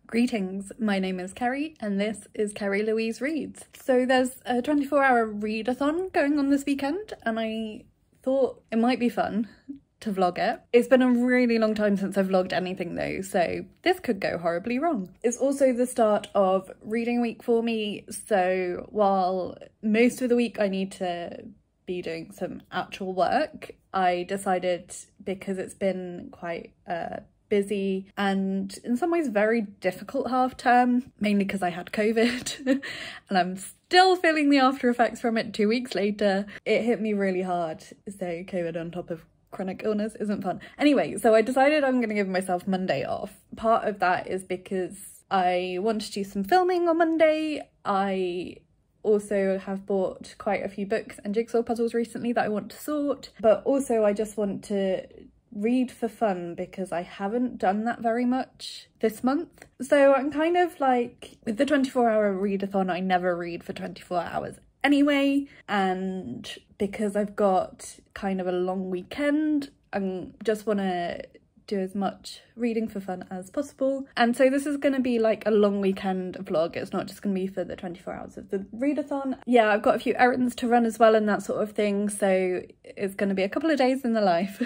Greetings, my name is Kerry and this is Kerry Louise Reads. So there's a 24-hour readathon going on this weekend and I thought it might be fun to vlog it. It's been a really long time since I've vlogged anything though, so this could go horribly wrong. It's also the start of reading week for me, so while most of the week I need to be doing some actual work, I decided, because it's been quite busy and in some ways very difficult half term, mainly because I had COVID and I'm still feeling the after effects from it 2 weeks later. It hit me really hard, so COVID on top of chronic illness isn't fun. Anyway, so I decided I'm going to give myself Monday off. Part of that is because I want to do some filming on Monday. I also have bought quite a few books and jigsaw puzzles recently that I want to sort, but also I just want to read for fun because I haven't done that very much this month. So I'm kind of like, with the 24-hour readathon, I never read for 24 hours anyway, and because I've got kind of a long weekend, I just want to do as much reading for fun as possible. And so this is going to be like a long weekend vlog. It's not just going to be for the 24 hours of the readathon. Yeah, I've got a few errands to run as well and that sort of thing, so it's going to be a couple of days in the life.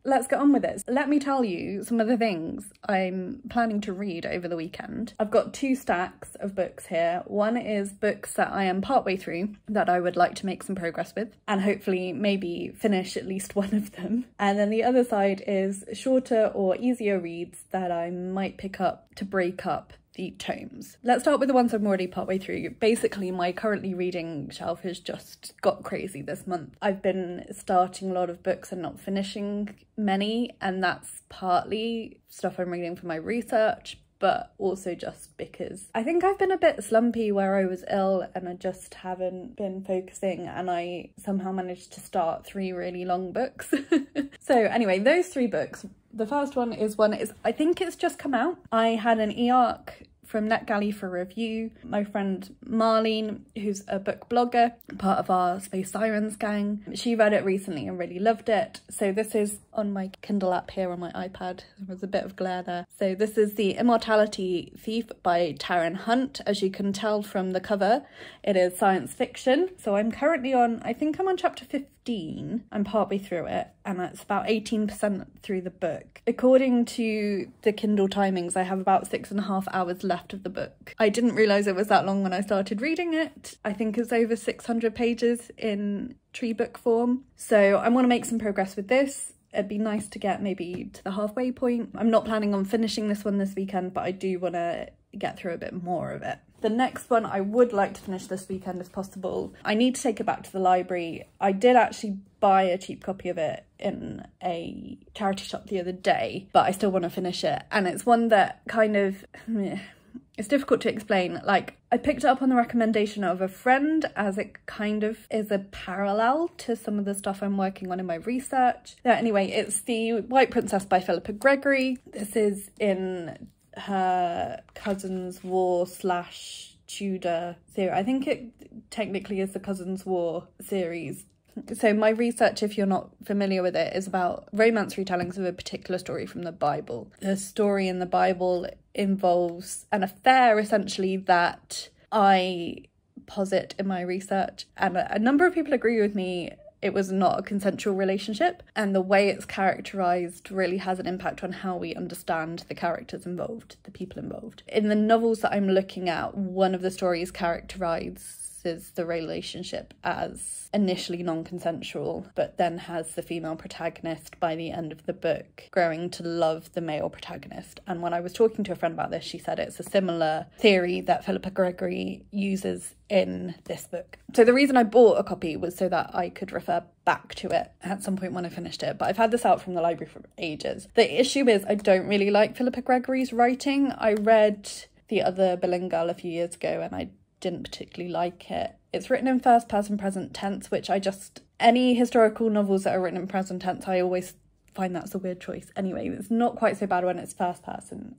Let's get on with it. Let me tell you some of the things I'm planning to read over the weekend. I've got 2 stacks of books here. One is books that I am partway through that I would like to make some progress with and hopefully maybe finish at least one of them. And then the other side is shorter or easier reads that I might pick up to break up the tomes. Let's start with the ones I'm already partway through. Basically, my currently reading shelf has just got crazy this month. I've been starting a lot of books and not finishing many, and that's partly stuff I'm reading for my research, but also just because I think I've been a bit slumpy where I was ill and I just haven't been focusing, and I somehow managed to start 3 really long books. So anyway, those 3 books. The first one is I think it's just come out. I had an e-arc from NetGalley for review. My friend Marlene, who's a book blogger, part of our Space Sirens gang, she read it recently and really loved it. So this is on my Kindle app here on my iPad. There's a bit of glare there. So this is The Immortality Thief by Taryn Hunt. As you can tell from the cover, it is science fiction. So I'm currently on, I think I'm on chapter 15. I'm partway through it and that's about 18% through the book. According to the Kindle timings, I have about 6.5 hours left of the book. I didn't realise it was that long when I started reading it. I think it's over 600 pages in tree book form. So I want to make some progress with this. It'd be nice to get maybe to the halfway point. I'm not planning on finishing this one this weekend, but I do want to get through a bit more of it. The next one I would like to finish this weekend if possible. I need to take it back to the library. I did actually buy a cheap copy of it in a charity shop the other day, but I still want to finish it. And it's one that kind of, it's difficult to explain. Like, I picked it up on the recommendation of a friend as it kind of is a parallel to some of the stuff I'm working on in my research. So anyway, it's The White Princess by Philippa Gregory. This is in her Cousins War / Tudor series. I think it technically is the Cousins War series. So my research, if you're not familiar with it, is about romance retellings of a particular story from the Bible. The story in the Bible involves an affair, essentially, that I posit in my research. And a number of people agree with me. It was not a consensual relationship, and the way it's characterised really has an impact on how we understand the characters involved, the people involved. In the novels that I'm looking at, one of the stories characterises the relationship as initially non-consensual, but then has the female protagonist by the end of the book growing to love the male protagonist. And when I was talking to a friend about this, she said it's a similar theory that Philippa Gregory uses in this book. So the reason I bought a copy was so that I could refer back to it at some point when I finished it, but I've had this out from the library for ages. The issue is I don't really like Philippa Gregory's writing. I read The Other Billingull a few years ago and I didn't particularly like it. It's written in first person present tense, which any historical novels that are written in present tense, I always find that's a weird choice. Anyway, it's not quite so bad when it's first person.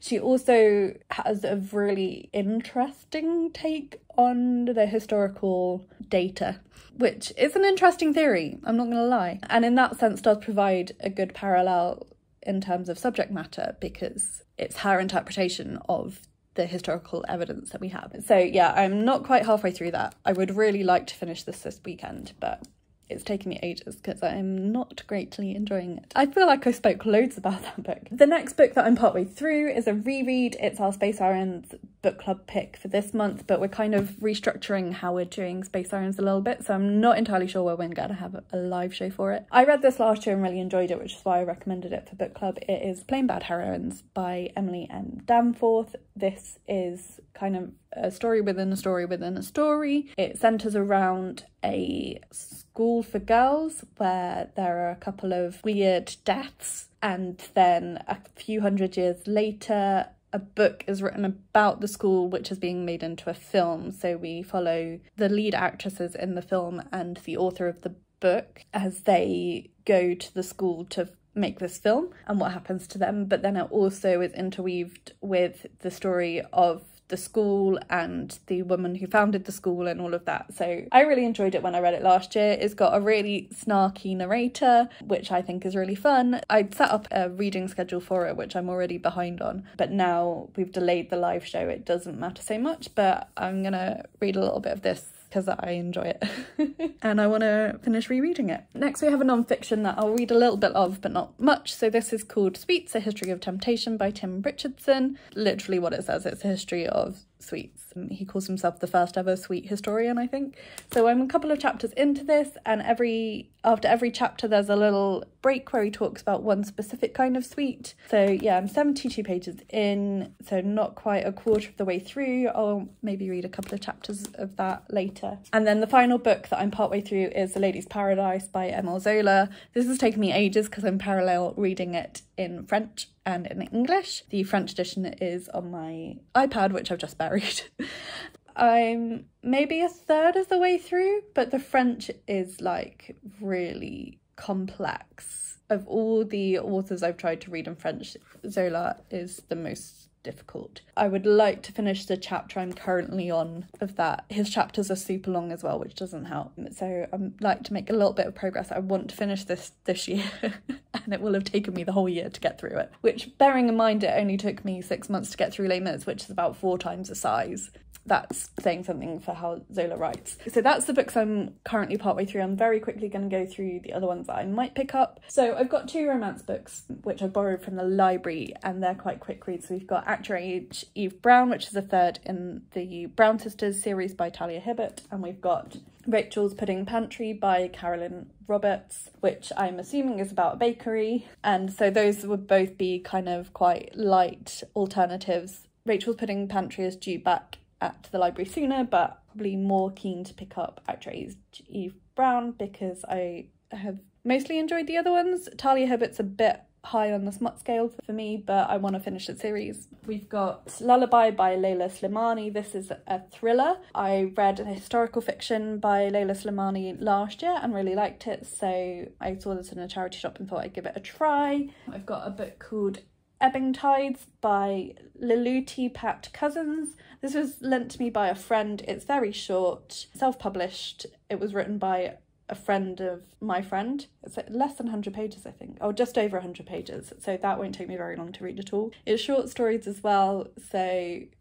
She also has a really interesting take on the historical data, which is an interesting theory, I'm not gonna lie. And in that sense does provide a good parallel in terms of subject matter because it's her interpretation of the historical evidence that we have. So yeah, I'm not quite halfway through that. I would really like to finish this weekend, but it's taken me ages because I'm not greatly enjoying it. I feel like I spoke loads about that book. The next book that I'm partway through is a reread. It's our Space Sirens book club pick for this month, but we're kind of restructuring how we're doing Space Sirens a little bit, so I'm not entirely sure where we're going to have a live show for it. I read this last year and really enjoyed it, which is why I recommended it for book club. It is Plain Bad Heroines by Emily M. Danforth. This is kind of a story within a story within a story. It centres around a school for girls where there are a couple of weird deaths, and then a few hundred years later a book is written about the school which is being made into a film. So we follow the lead actresses in the film and the author of the book as they go to the school to make this film and what happens to them, but then it also is interweaved with the story of the school and the woman who founded the school and all of that. So I really enjoyed it when I read it last year. It's got a really snarky narrator, which I think is really fun. I'd set up a reading schedule for it, which I'm already behind on, but now we've delayed the live show. It doesn't matter so much, but I'm gonna read a little bit of this because I enjoy it and I want to finish rereading it. Next we have a non-fiction that I'll read a little bit of but not much. So this is called Sweets, A History of Temptation by Tim Richardson. Literally what it says, it's a history of sweets. He calls himself the first ever sweet historian, I think. So I'm a couple of chapters into this, and after every chapter there's a little break where he talks about one specific kind of sweet. So yeah, I'm 72 pages in, so not quite a quarter of the way through. I'll maybe read a couple of chapters of that later. And then the final book that I'm partway through is The Lady's Paradise by Emile Zola. This has taken me ages because I'm parallel reading it in French and in English. The French edition is on my iPad, which I've just buried. I'm maybe a third of the way through, but the French is like really complex. Of all the authors I've tried to read in French, Zola is the most difficult. I would like to finish the chapter I'm currently on of that. His chapters are super long as well, which doesn't help. So I'd like to make a little bit of progress. I want to finish this year and it will have taken me the whole year to get through it, which, bearing in mind it only took me 6 months to get through Les Mis, which is about 4 times the size. That's saying something for how Zola writes. So that's the books I'm currently partway through. I'm very quickly going to go through the other ones that I might pick up. So I've got 2 romance books, which I borrowed from the library, and they're quite quick reads. So we've got Act Your Age, Eve Brown, which is a third in the Brown Sisters series by Talia Hibbert, and we've got Rachel's Pudding Pantry by Carolyn Roberts, which I'm assuming is about a bakery. And so those would both be kind of quite light alternatives. Rachel's Pudding Pantry is due back at the library sooner, but probably more keen to pick up Act Your Age, Eve Brown, because I have mostly enjoyed the other ones. Talia Hibbert's a bit high on the smut scale for me, but I want to finish the series. We've got Lullaby by Leila Slimani. This is a thriller. I read a historical fiction by Leila Slimani last year and really liked it, so I saw this in a charity shop and thought I'd give it a try. I've got a book called Ebbing Tides by Liluti Pat Cousins. This was lent to me by a friend. It's very short, self-published. It was written by a friend of my friend. It's less than 100 pages, I think. Oh, just over 100 pages. So that won't take me very long to read at all. It's short stories as well, so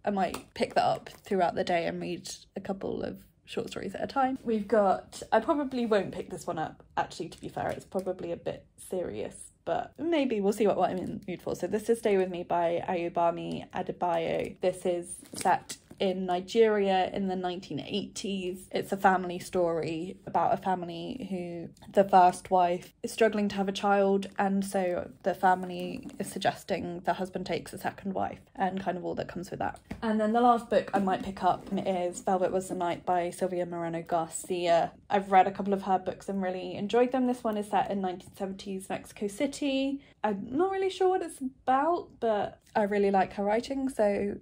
I might pick that up throughout the day and read a couple of short stories at a time. We've got, I probably won't pick this one up, actually, to be fair. It's probably a bit serious, but maybe we'll see what I'm in the mood for. So this is Stay With Me by Ayobami Adebayo. This is set in Nigeria in the 1980s. It's a family story about a family who the first wife is struggling to have a child, and so the family is suggesting the husband takes a second wife and kind of all that comes with that. And then the last book I might pick up is Velvet Was the Night by Sylvia Moreno Garcia. I've read a couple of her books and really enjoyed them. This one is set in 1970s Mexico City. I'm not really sure what it's about, but I really like her writing, so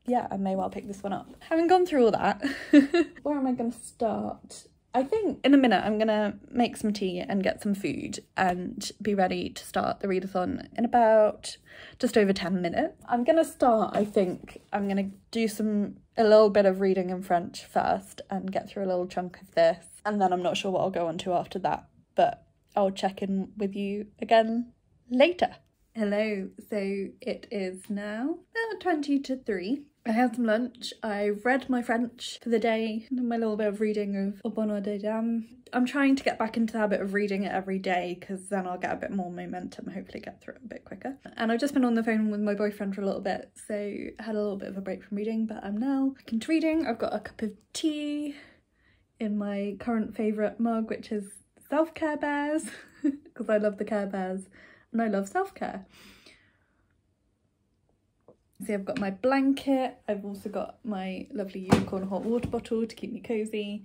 yeah, I may well pick this one up. Having gone through all that, where am I going to start? I think in a minute I'm going to make some tea and get some food and be ready to start the readathon in about just over 10 minutes. I'm going to start, I think, I'm going to do a little bit of reading in French first and get through a little chunk of this. And then I'm not sure what I'll go on to after that, but I'll check in with you again later. Hello, so it is now about 20 to 3. I had some lunch, I've read my French for the day, my little bit of reading of Au Bonheur des Dames. I'm trying to get back into the habit of reading it every day because then I'll get a bit more momentum, hopefully get through it a bit quicker. And I've just been on the phone with my boyfriend for a little bit, so I had a little bit of a break from reading, but I'm now back into reading. I've got a cup of tea in my current favourite mug, which is Self-Care Bears, because I love the Care Bears and I love self-care. See, I've got my blanket, I've also got my lovely unicorn hot water bottle to keep me cosy,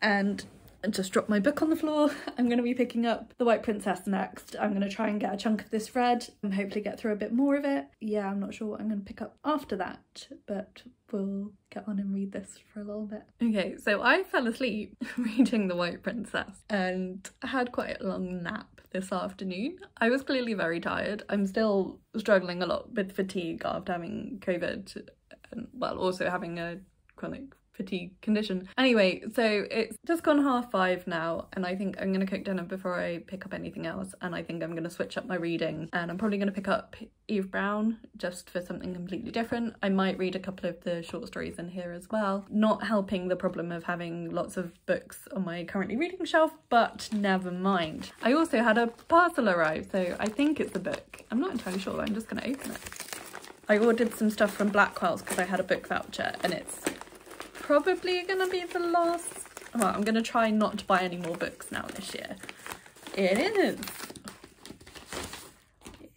and I just dropped my book on the floor. I'm going to be picking up The White Princess next. I'm going to try and get a chunk of this read and hopefully get through a bit more of it. Yeah, I'm not sure what I'm going to pick up after that, but we'll get on and read this for a little bit. Okay, so I fell asleep reading The White Princess and had quite a long nap this afternoon. I was clearly very tired. I'm still struggling a lot with fatigue after having COVID and, well, also having a chronic fatigue condition. Anyway, so it's just gone 5:30 now, and I think I'm gonna cook dinner before I pick up anything else, and I think I'm gonna switch up my reading, and I'm probably gonna pick up Eve Brown just for something completely different. I might read a couple of the short stories in here as well, not helping the problem of having lots of books on my currently reading shelf, but never mind. I also had a parcel arrive, so I think it's a book. I'm not entirely sure, I'm just gonna open it. I ordered some stuff from Blackwell's because I had a book voucher, and it's probably gonna be the last. Well, I'm gonna try not to buy any more books now this year. It is.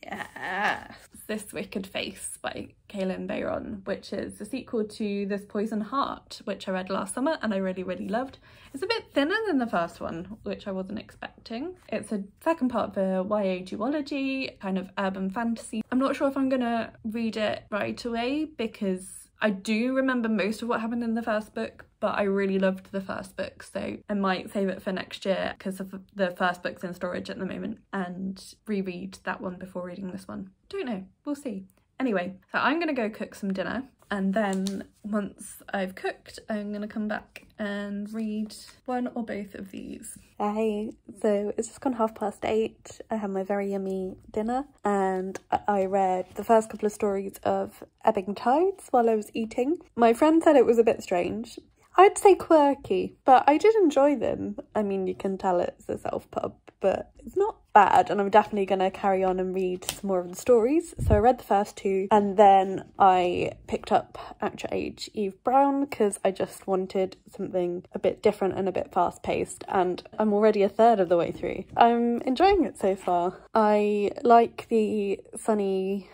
Yeah. This Wicked Face by Kalynn Bayron, which is the sequel to This Poison Heart, which I read last summer and I really loved. It's a bit thinner than the first one, which I wasn't expecting. It's a second part of a YA duology, kind of urban fantasy. I'm not sure if I'm gonna read it right away because I do remember most of what happened in the first book, but I really loved the first book, so I might save it for next year because of the first book's in storage at the moment and reread that one before reading this one. Don't know, we'll see. Anyway, so I'm gonna go cook some dinner, and then once I've cooked, I'm gonna come back and read one or both of these. Hey, so it's just gone 8:30. I had my very yummy dinner and I read the first couple of stories of Ebbing Tides while I was eating. My friend said it was a bit strange. I'd say quirky, but I did enjoy them. I mean, you can tell it's a self-pub, but it's not bad, and I'm definitely going to carry on and read some more of the stories. So I read the first two, and then I picked up At Your Age, Eve Brown, because I just wanted something a bit different and a bit fast-paced, and I'm already a third of the way through. I'm enjoying it so far. I like the Sunny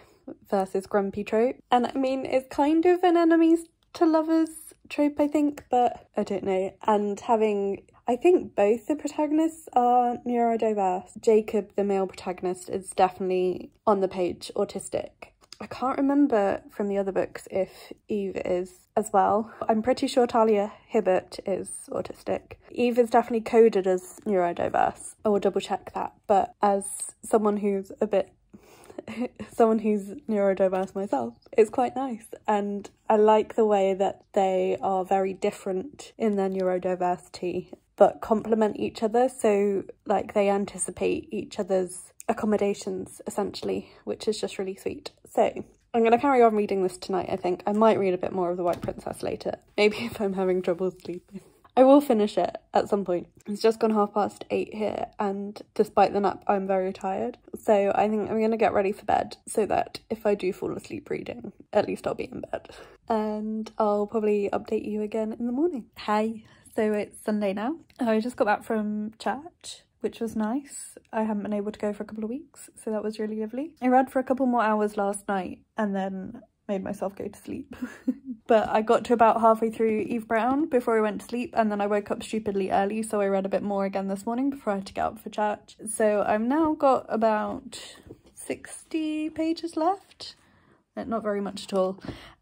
versus Grumpy trope, and I mean, it's kind of an enemies to lovers trope, I think, but I don't know. And I think both the protagonists are neurodiverse. Jacob, the male protagonist, is definitely on the page autistic. I can't remember from the other books if Eve is as well. I'm pretty sure Talia Hibbert is autistic. Eve is definitely coded as neurodiverse. I will double check that, but as someone who's neurodiverse myself, it's quite nice, and I like the way that they are very different in their neurodiversity but complement each other, so like they anticipate each other's accommodations essentially, which is just really sweet. So I'm going to carry on reading this tonight. I think I might read a bit more of The White Princess later, maybe if I'm having trouble sleeping. I will finish it at some point. It's just gone 8:30 here, and despite the nap, I'm very tired. So I think I'm going to get ready for bed so that if I do fall asleep reading, at least I'll be in bed. And I'll probably update you again in the morning. Hi, so it's Sunday now. I just got back from church, which was nice. I haven't been able to go for a couple of weeks, so that was really lovely. I read for a couple more hours last night and then made myself go to sleep. But I got to about halfway through Eve Brown before I went to sleep, and then I woke up stupidly early, so I read a bit more again this morning before I had to get up for church. So I've now got about 60 pages left. Not very much at all.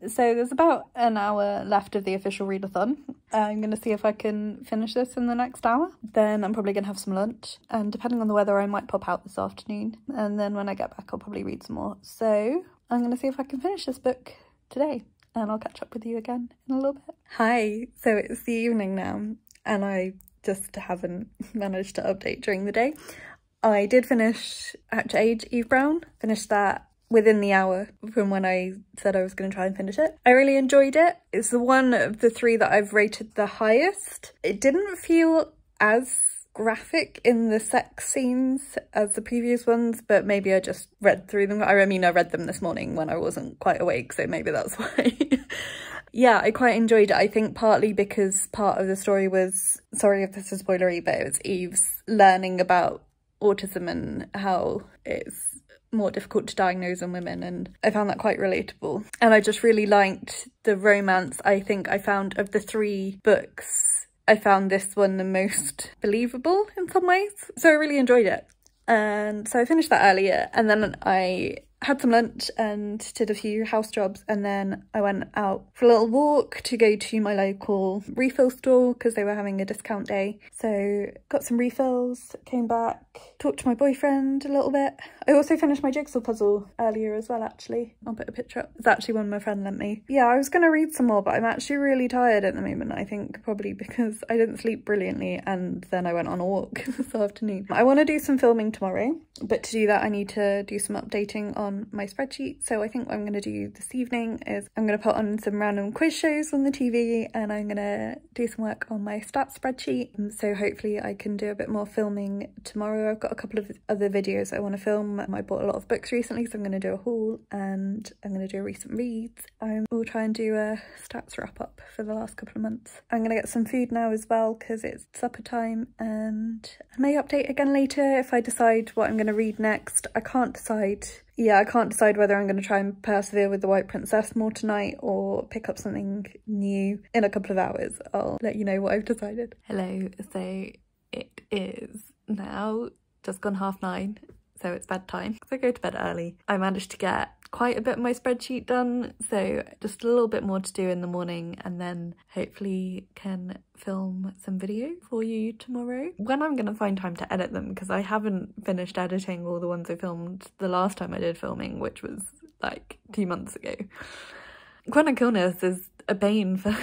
So there's about an hour left of the official readathon. I'm going to see if I can finish this in the next hour. Then I'm probably going to have some lunch, and depending on the weather I might pop out this afternoon, and then when I get back I'll probably read some more. So I'm going to see if I can finish this book today, and I'll catch up with you again in a little bit. Hi, so it's the evening now, and I just haven't managed to update during the day. I did finish Hatch Age, Eve Brown. Finished that within the hour from when I said I was going to try and finish it. I really enjoyed it. It's the one of the three that I've rated the highest. It didn't feel as graphic in the sex scenes as the previous ones, but maybe I just read through them. I mean, I read them this morning when I wasn't quite awake, so maybe that's why. Yeah, I quite enjoyed it. I think partly because part of the story was, sorry if this is spoilery, but it was Eve's learning about autism and how it's more difficult to diagnose in women, and I found that quite relatable. And I just really liked the romance. I think I found, of the three books, I found this one the most believable in some ways. So I really enjoyed it. And so I finished that earlier, and then I had some lunch and did a few house jobs, and then I went out for a little walk to go to my local refill store because they were having a discount day. So got some refills, came back, talked to my boyfriend a little bit. I also finished my jigsaw puzzle earlier as well, actually. I'll put a picture up. It's actually one my friend lent me. Yeah, I was going to read some more, but I'm actually really tired at the moment. I think probably because I didn't sleep brilliantly and then I went on a walk this afternoon. I want to do some filming tomorrow, but to do that I need to do some updating on my spreadsheet. So I think what I'm going to do this evening is I'm going to put on some random quiz shows on the TV, and I'm going to do some work on my stats spreadsheet. So hopefully I can do a bit more filming tomorrow. I've got a couple of other videos I want to film. I bought a lot of books recently, so I'm going to do a haul, and I'm going to do a recent reads. I will try and do a stats wrap up for the last couple of months. I'm going to get some food now as well because it's supper time, and I may update again later if I decide what I'm going to read next. I can't decide. Yeah, I can't decide whether I'm going to try and persevere with The White Princess more tonight or pick up something new in a couple of hours. I'll let you know what I've decided. Hello, so it is now just gone 9:30, so it's bedtime because I go to bed early. I managed to get quite a bit of my spreadsheet done, so just a little bit more to do in the morning, and then hopefully can film some video for you tomorrow when I'm gonna find time to edit them, because I haven't finished editing all the ones I filmed the last time I did filming, which was like 2 months ago. Chronic illness is a bane for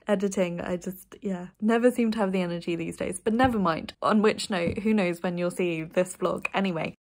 editing. I just, yeah, never seem to have the energy these days, but never mind. On which note, who knows when you'll see this vlog anyway.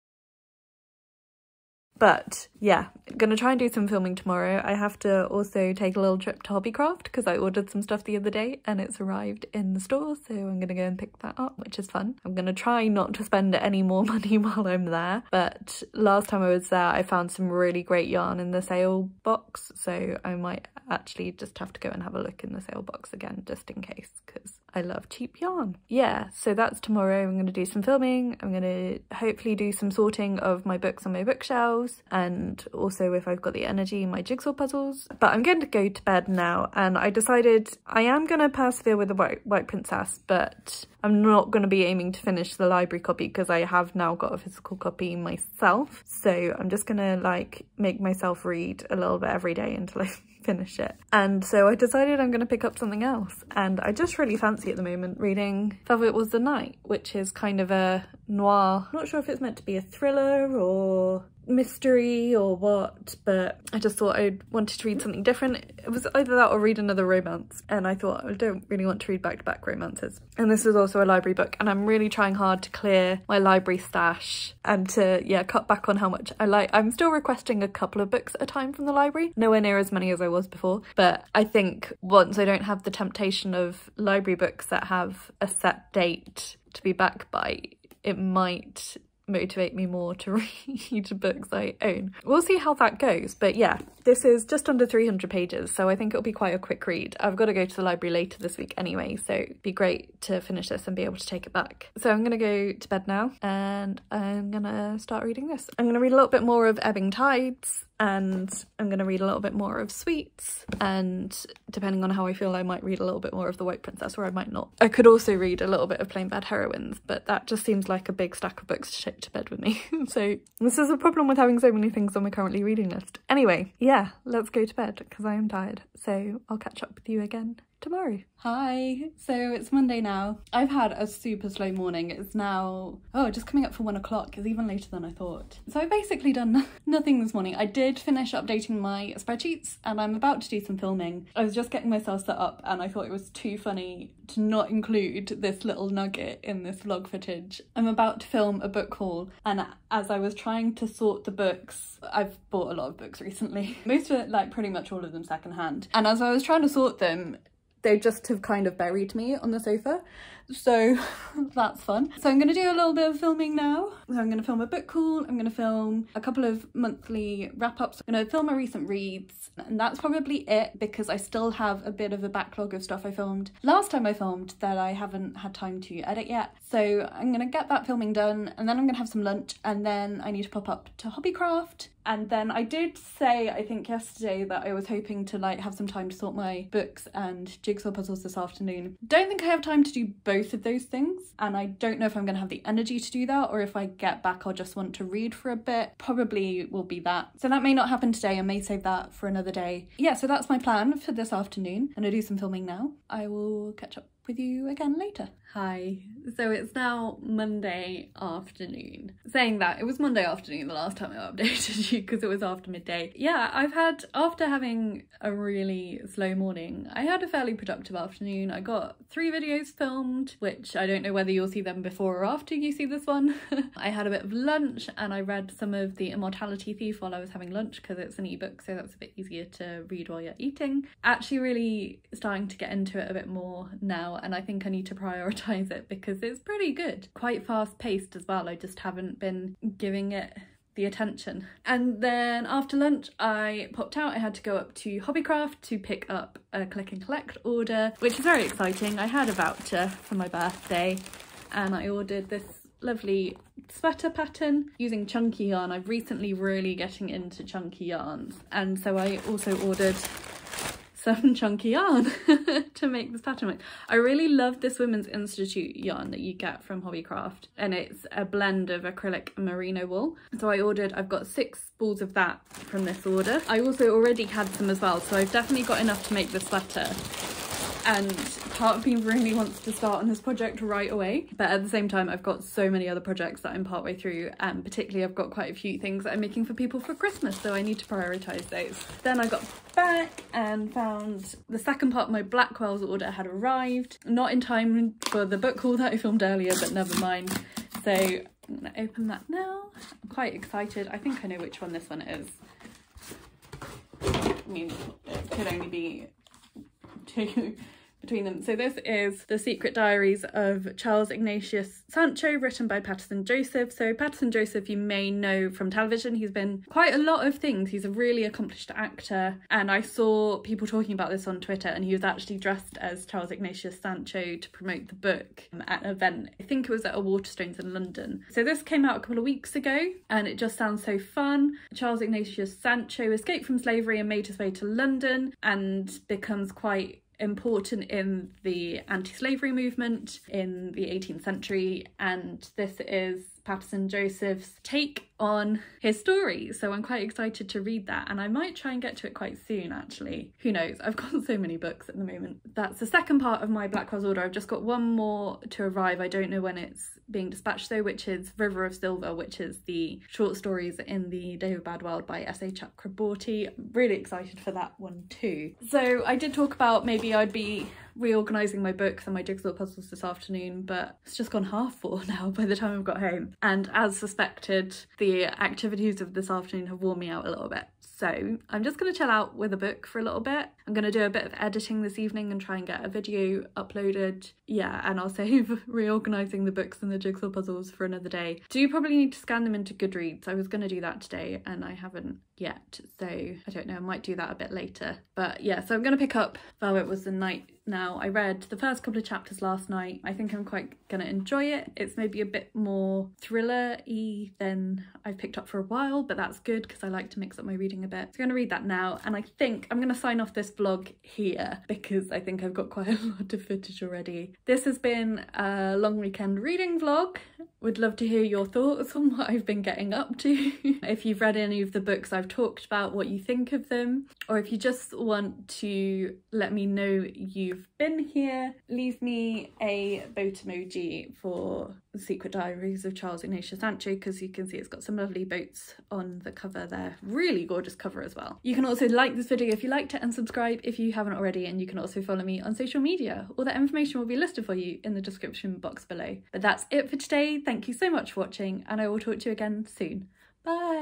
But yeah, gonna try and do some filming tomorrow. I have to also take a little trip to Hobbycraft because I ordered some stuff the other day and it's arrived in the store, so I'm gonna go and pick that up, which is fun. I'm gonna try not to spend any more money while I'm there, but last time I was there I found some really great yarn in the sale box, so I might actually just have to go and have a look in the sale box again just in case, because I love cheap yarn. Yeah, so that's tomorrow. I'm gonna do some filming. I'm gonna hopefully do some sorting of my books on my bookshelves, and also, if I've got the energy, my jigsaw puzzles. But I'm going to go to bed now, and I decided I am going to persevere with The White Princess, but I'm not going to be aiming to finish the library copy because I have now got a physical copy myself. So I'm just going to like make myself read a little bit every day until I finish it. And so I decided I'm going to pick up something else, and I just really fancy at the moment reading Velvet Was the Night, which is kind of a noir. I'm not sure if it's meant to be a thriller or mystery or what, but I just thought I wanted to read something different. It was either that or read another romance, and I thought I don't really want to read back-to-back romances. And this is also a library book, and I'm really trying hard to clear my library stash and to, yeah, cut back on how much I like. I'm still requesting a couple of books at a time from the library, nowhere near as many as I was before, but I think once I don't have the temptation of library books that have a set date to be back by, it might motivate me more to read books I own. We'll see how that goes, but yeah, this is just under 300 pages, so I think it'll be quite a quick read. I've got to go to the library later this week anyway, so it'd be great to finish this and be able to take it back. So I'm gonna go to bed now, and I'm gonna start reading this. I'm gonna read a little bit more of Ebbing Tides, and I'm going to read a little bit more of Sweets, and depending on how I feel I might read a little bit more of The White Princess, or I might not. I could also read a little bit of Plain Bad Heroines, but that just seems like a big stack of books to take to bed with me. So this is a problem with having so many things on my currently reading list. Anyway, yeah, let's go to bed because I am tired. So I'll catch up with you again tomorrow. Hi, so it's Monday now. I've had a super slow morning. It's now, just coming up for 1 o'clock. It's even later than I thought. So I've basically done nothing this morning. I did finish updating my spreadsheets and I'm about to do some filming. I was just getting myself set up and I thought it was too funny to not include this little nugget in this vlog footage. I'm about to film a book haul, and as I was trying to sort the books, I've bought a lot of books recently. Most of it, like pretty much all of them secondhand. And as I was trying to sort them, they just have kind of buried me on the sofa. So that's fun. So I'm going to do a little bit of filming now. So I'm going to film a book haul. I'm going to film a couple of monthly wrap-ups. I'm going to film my recent reads. And that's probably it, because I still have a bit of a backlog of stuff I filmed last time I filmed that I haven't had time to edit yet. So I'm going to get that filming done, and then I'm going to have some lunch, and then I need to pop up to Hobbycraft. And then I did say, I think yesterday, that I was hoping to like have some time to sort my books and jigsaw puzzles this afternoon. Don't think I have time to do both of those things, and I don't know if I'm going to have the energy to do that, or if I get back I'll just want to read for a bit. Probably will be that. So that may not happen today. I may save that for another day. Yeah, so that's my plan for this afternoon. I'm going to do some filming now. I will catch up with you again later. Hi, so it's now Monday afternoon. Saying that, it was Monday afternoon the last time I updated you because it was after midday. Yeah, after having a really slow morning, I had a fairly productive afternoon. I got 3 videos filmed, which I don't know whether you'll see them before or after you see this one. I had a bit of lunch and I read some of The Immortality Thief while I was having lunch because it's an ebook, so that's a bit easier to read while you're eating. Actually really starting to get into it a bit more now, and I think I need to prioritise it because it's pretty good. Quite fast paced as well. I just haven't been giving it the attention. And then after lunch I popped out. I had to go up to Hobbycraft to pick up a click and collect order, which is very exciting. I had a voucher for my birthday and I ordered this lovely sweater pattern using chunky yarn. I'm recently really getting into chunky yarns, and so I also ordered some chunky yarn to make this pattern with. I really love this Women's Institute yarn that you get from Hobbycraft, and it's a blend of acrylic and merino wool. So I've got 6 balls of that from this order. I also already had some as well, so I've definitely got enough to make the sweater. And part of me really wants to start on this project right away, but at the same time I've got so many other projects that I'm partway through, and particularly I've got quite a few things that I'm making for people for Christmas, so I need to prioritise those. Then I got back and found the second part of my Blackwell's order had arrived, not in time for the book haul that I filmed earlier, but never mind. So I'm gonna open that now. I'm quite excited. I think I know which one this one is. I mean, it could only be 2 between them. So this is The Secret Diaries of Charles Ignatius Sancho, written by Paterson Joseph. So Paterson Joseph you may know from television. He's been quite a lot of things. He's a really accomplished actor, and I saw people talking about this on Twitter, and he was actually dressed as Charles Ignatius Sancho to promote the book at an event. I think it was at a Waterstones in London. So this came out a couple of weeks ago and it just sounds so fun. Charles Ignatius Sancho escaped from slavery and made his way to London and becomes quite important in the anti-slavery movement in the 18th century, and this is Paterson Joseph's take on his story, so I'm quite excited to read that, and I might try and get to it quite soon actually. Who knows, I've got so many books at the moment. That's the second part of my Blackwell's order. I've just got one more to arrive. I don't know when it's being dispatched though, which is River of Silver, which is the short stories in the David Bad World by S.A. Chakraborty. I'm really excited for that one too. So I did talk about maybe I'd be reorganising my books and my jigsaw puzzles this afternoon, but it's just gone 4:30 now by the time I've got home, and as suspected the activities of this afternoon have worn me out a little bit. So I'm just going to chill out with a book for a little bit. I'm going to do a bit of editing this evening and try and get a video uploaded. Yeah, and I'll save reorganising the books and the jigsaw puzzles for another day. Do probably need to scan them into Goodreads. I was going to do that today and I haven't yet, so I don't know, I might do that a bit later. But yeah, so I'm going to pick up Velvet Was the Night now. I read the first couple of chapters last night. I think I'm quite going to enjoy it. It's maybe a bit more thriller-y than I've picked up for a while, but that's good because I like to mix up my reading a bit. So I'm going to read that now, and I think I'm going to sign off this vlog here because I think I've got quite a lot of footage already. This has been a long weekend reading vlog. Would love to hear your thoughts on what I've been getting up to. If you've read any of the books I've talked about, what you think of them, or if you just want to let me know you've you've been here. Leave me a boat emoji for The Secret Diaries of Charles Ignatius Sancho, because you can see it's got some lovely boats on the cover there. Really gorgeous cover as well. You can also like this video if you liked it and subscribe if you haven't already, and you can also follow me on social media. All that information will be listed for you in the description box below. But that's it for today. Thank you so much for watching, and I will talk to you again soon. Bye!